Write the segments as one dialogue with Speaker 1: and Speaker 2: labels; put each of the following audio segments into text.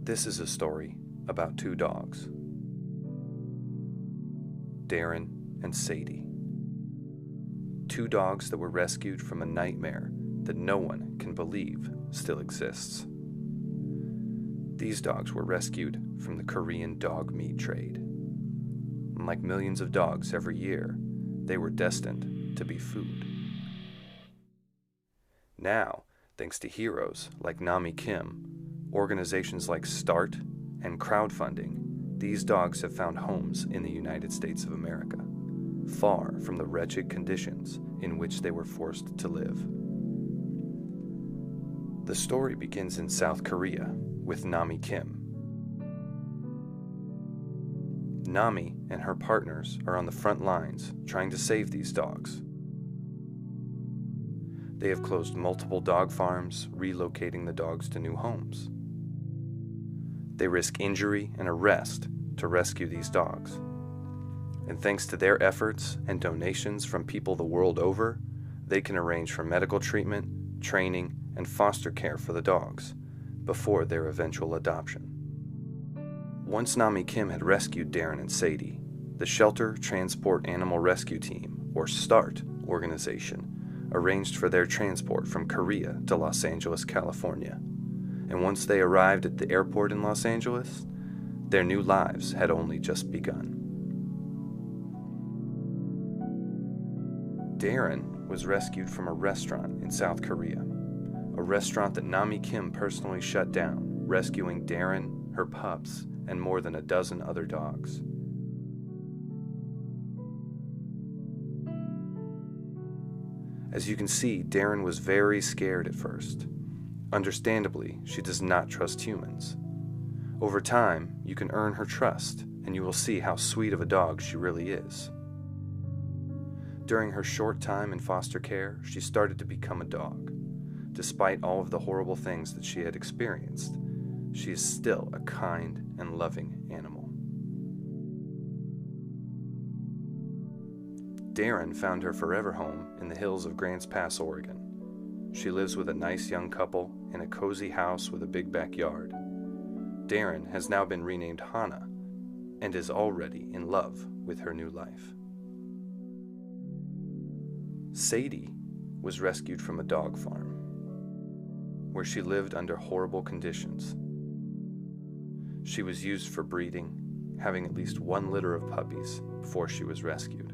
Speaker 1: This is a story about two dogs, Darin and Sadie. Two dogs that were rescued from a nightmare that no one can believe still exists. These dogs were rescued from the Korean dog meat trade. And like millions of dogs every year, they were destined to be food. Now, thanks to heroes like Nami Kim, organizations like START, and crowdfunding, these dogs have found homes in the United States of America, far from the wretched conditions in which they were forced to live. The story begins in South Korea with Nami Kim. Nami and her partners are on the front lines trying to save these dogs. They have closed multiple dog farms, relocating the dogs to new homes. They risk injury and arrest to rescue these dogs. And thanks to their efforts and donations from people the world over, they can arrange for medical treatment, training, and foster care for the dogs before their eventual adoption. Once Nami Kim had rescued Darin and Sadie, the Shelter Transport Animal Rescue Team, or START organization, arranged for their transport from Korea to Los Angeles, California. And once they arrived at the airport in Los Angeles, their new lives had only just begun. Darin was rescued from a restaurant in South Korea, a restaurant that Nami Kim personally shut down, rescuing Darin, her pups, and more than a dozen other dogs. As you can see, Darin was very scared at first. Understandably, she does not trust humans. Over time, you can earn her trust, and you will see how sweet of a dog she really is. During her short time in foster care, she started to become a dog. Despite all of the horrible things that she had experienced, she is still a kind and loving animal. Darin found her forever home in the hills of Grants Pass, Oregon. She lives with a nice young couple in a cozy house with a big backyard. Darin has now been renamed Hannah and is already in love with her new life. Sadie was rescued from a dog farm where she lived under horrible conditions. She was used for breeding, having at least one litter of puppies before she was rescued.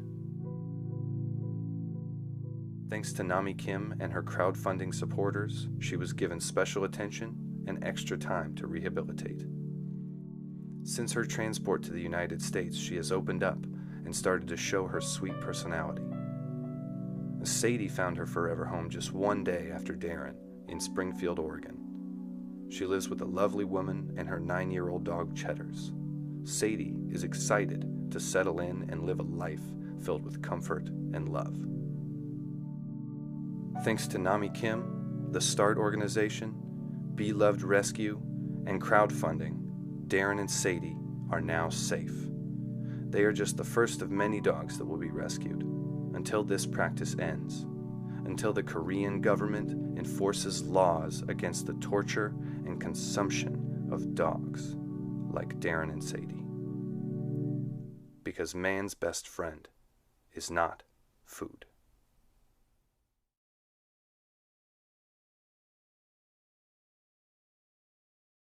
Speaker 1: Thanks to Nami Kim and her crowdfunding supporters, she was given special attention and extra time to rehabilitate. Since her transport to the United States, she has opened up and started to show her sweet personality. Sadie found her forever home just one day after Darin in Springfield, Oregon. She lives with a lovely woman and her 9-year-old dog Cheddars. Sadie is excited to settle in and live a life filled with comfort and love. Thanks to Nami Kim, the START organization, Be Loved Rescue, and crowdfunding, Darin and Sadie are now safe. They are just the first of many dogs that will be rescued, until this practice ends, until the Korean government enforces laws against the torture and consumption of dogs like Darin and Sadie. Because man's best friend is not food.